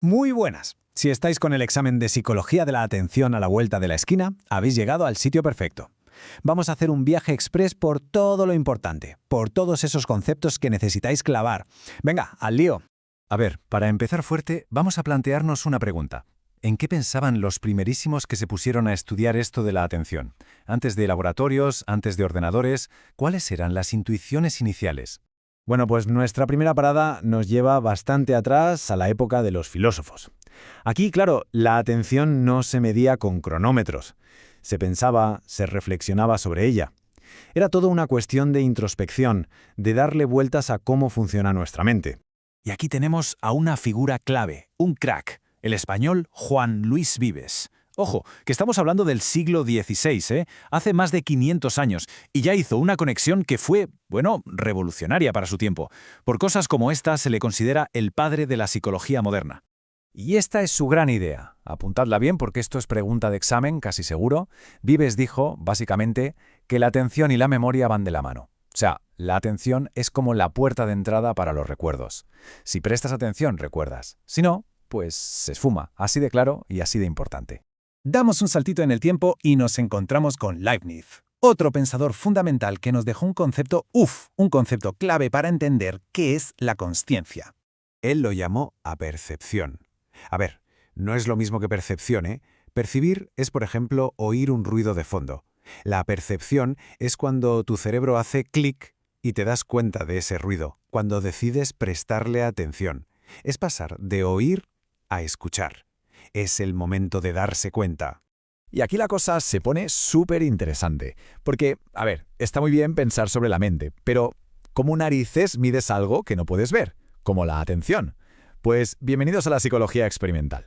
Muy buenas. Si estáis con el examen de Psicología de la Atención a la vuelta de la esquina, habéis llegado al sitio perfecto. Vamos a hacer un viaje express por todo lo importante, por todos esos conceptos que necesitáis clavar. Venga, al lío. A ver, para empezar fuerte, vamos a plantearnos una pregunta. ¿En qué pensaban los primerísimos que se pusieron a estudiar esto de la atención? Antes de laboratorios, antes de ordenadores, ¿cuáles eran las intuiciones iniciales? Bueno, pues nuestra primera parada nos lleva bastante atrás a la época de los filósofos. Aquí, claro, la atención no se medía con cronómetros. Se pensaba, se reflexionaba sobre ella. Era todo una cuestión de introspección, de darle vueltas a cómo funciona nuestra mente. Y aquí tenemos a una figura clave, un crack, el español Juan Luis Vives. Ojo, que estamos hablando del siglo XVI, hace más de 500 años, y ya hizo una conexión que fue, revolucionaria para su tiempo. Por cosas como esta se le considera el padre de la psicología moderna. Y esta es su gran idea. Apuntadla bien porque esto es pregunta de examen, casi seguro. Vives dijo, básicamente, que la atención y la memoria van de la mano. O sea, la atención es como la puerta de entrada para los recuerdos. Si prestas atención, recuerdas. Si no, pues se esfuma. Así de claro y así de importante. Damos un saltito en el tiempo y nos encontramos con Leibniz, otro pensador fundamental que nos dejó un concepto clave para entender qué es la consciencia. Él lo llamó apercepción. A ver, no es lo mismo que percepción, ¿eh? Percibir es, por ejemplo, oír un ruido de fondo. La percepción es cuando tu cerebro hace clic y te das cuenta de ese ruido, cuando decides prestarle atención. Es pasar de oír a escuchar. Es el momento de darse cuenta. Y aquí la cosa se pone súper interesante, porque, está muy bien pensar sobre la mente, pero ¿cómo narices mides algo que no puedes ver? Como la atención. Pues bienvenidos a la psicología experimental.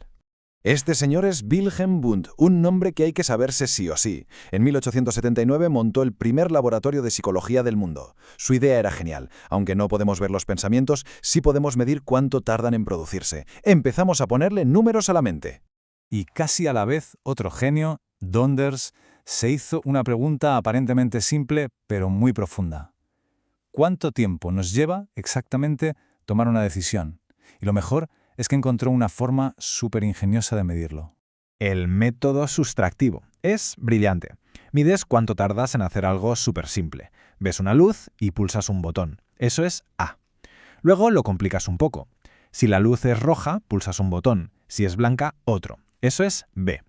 Este señor es Wilhelm Wundt, un nombre que hay que saberse sí o sí. En 1879 montó el primer laboratorio de psicología del mundo. Su idea era genial. Aunque no podemos ver los pensamientos, sí podemos medir cuánto tardan en producirse. Empezamos a ponerle números a la mente. Y casi a la vez, otro genio, Donders, se hizo una pregunta aparentemente simple, pero muy profunda. ¿Cuánto tiempo nos lleva exactamente tomar una decisión? Y lo mejor es que encontró una forma súper ingeniosa de medirlo. El método sustractivo. Es brillante. Mides cuánto tardas en hacer algo súper simple. Ves una luz y pulsas un botón. Eso es A. Luego lo complicas un poco. Si la luz es roja, pulsas un botón. Si es blanca, otro. Eso es B.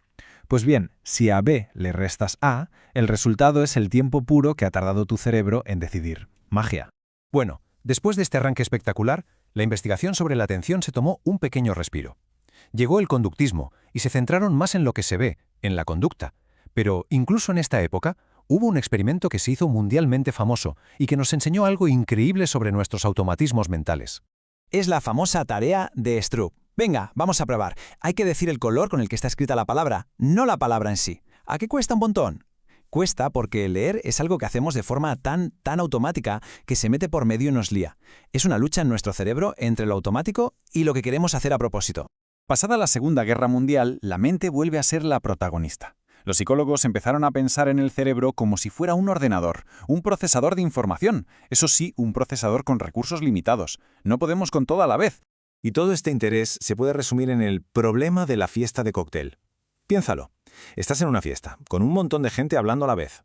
Pues bien, si a B le restas A, el resultado es el tiempo puro que ha tardado tu cerebro en decidir. Magia. Bueno, después de este arranque espectacular, la investigación sobre la atención se tomó un pequeño respiro. Llegó el conductismo y se centraron más en lo que se ve, en la conducta. Pero incluso en esta época, hubo un experimento que se hizo mundialmente famoso y que nos enseñó algo increíble sobre nuestros automatismos mentales. Es la famosa tarea de Stroop. Venga, vamos a probar. Hay que decir el color con el que está escrita la palabra, no la palabra en sí. ¿A qué cuesta un montón? Cuesta porque leer es algo que hacemos de forma tan automática que se mete por medio y nos lía. Es una lucha en nuestro cerebro entre lo automático y lo que queremos hacer a propósito. Pasada la Segunda Guerra Mundial, la mente vuelve a ser la protagonista. Los psicólogos empezaron a pensar en el cerebro como si fuera un ordenador, un procesador de información. Eso sí, un procesador con recursos limitados. No podemos con todo a la vez. Y todo este interés se puede resumir en el problema de la fiesta de cóctel. Piénsalo. Estás en una fiesta, con un montón de gente hablando a la vez.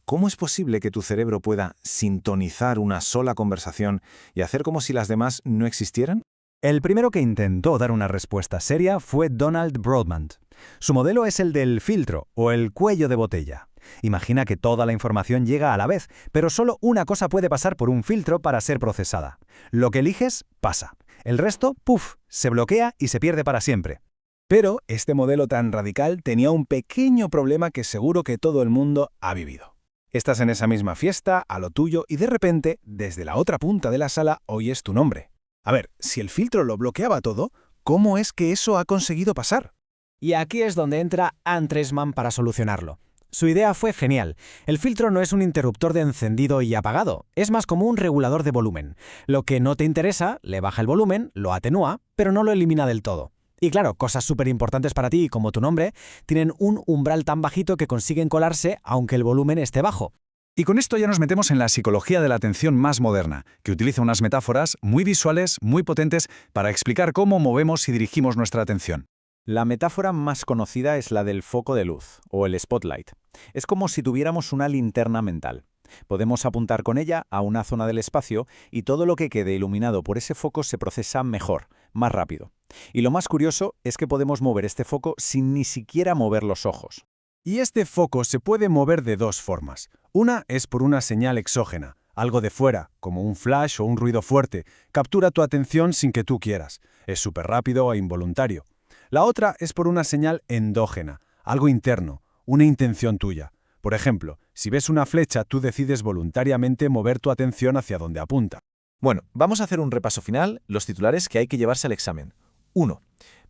¿Cómo es posible que tu cerebro pueda sintonizar una sola conversación y hacer como si las demás no existieran? El primero que intentó dar una respuesta seria fue Donald Broadbent. Su modelo es el del filtro o el cuello de botella. Imagina que toda la información llega a la vez, pero solo una cosa puede pasar por un filtro para ser procesada. Lo que eliges, pasa. El resto, ¡puf!, se bloquea y se pierde para siempre. Pero este modelo tan radical tenía un pequeño problema que seguro que todo el mundo ha vivido. Estás en esa misma fiesta, a lo tuyo, y de repente, desde la otra punta de la sala, oyes tu nombre. A ver, si el filtro lo bloqueaba todo, ¿cómo es que eso ha conseguido pasar? Y aquí es donde entra Andresman para solucionarlo. Su idea fue genial. El filtro no es un interruptor de encendido y apagado, es más como un regulador de volumen. Lo que no te interesa, le baja el volumen, lo atenúa, pero no lo elimina del todo. Y claro, cosas súper importantes para ti, como tu nombre, tienen un umbral tan bajito que consiguen colarse aunque el volumen esté bajo. Y con esto ya nos metemos en la psicología de la atención más moderna, que utiliza unas metáforas muy visuales, muy potentes, para explicar cómo movemos y dirigimos nuestra atención. La metáfora más conocida es la del foco de luz, o el spotlight. Es como si tuviéramos una linterna mental. Podemos apuntar con ella a una zona del espacio y todo lo que quede iluminado por ese foco se procesa mejor, más rápido. Y lo más curioso es que podemos mover este foco sin ni siquiera mover los ojos. Y este foco se puede mover de dos formas. Una es por una señal exógena, algo de fuera, como un flash o un ruido fuerte, captura tu atención sin que tú quieras. Es súper rápido e involuntario. La otra es por una señal endógena, algo interno, una intención tuya. Por ejemplo, si ves una flecha, tú decides voluntariamente mover tu atención hacia donde apunta. Bueno, vamos a hacer un repaso final, los titulares que hay que llevarse al examen. 1.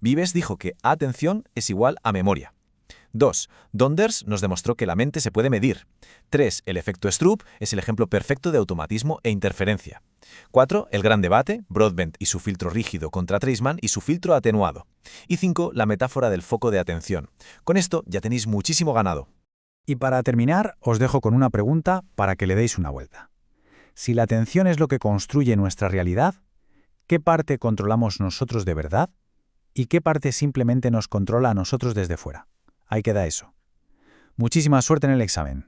Vives dijo que atención es igual a memoria. 2. Donders nos demostró que la mente se puede medir. 3. El efecto Stroop es el ejemplo perfecto de automatismo e interferencia. 4. El gran debate, Broadbent y su filtro rígido contra Treisman y su filtro atenuado. Y 5. La metáfora del foco de atención. Con esto ya tenéis muchísimo ganado. Y para terminar, os dejo con una pregunta para que le deis una vuelta. Si la atención es lo que construye nuestra realidad, ¿qué parte controlamos nosotros de verdad? ¿Y qué parte simplemente nos controla a nosotros desde fuera? Ahí queda eso. Muchísima suerte en el examen.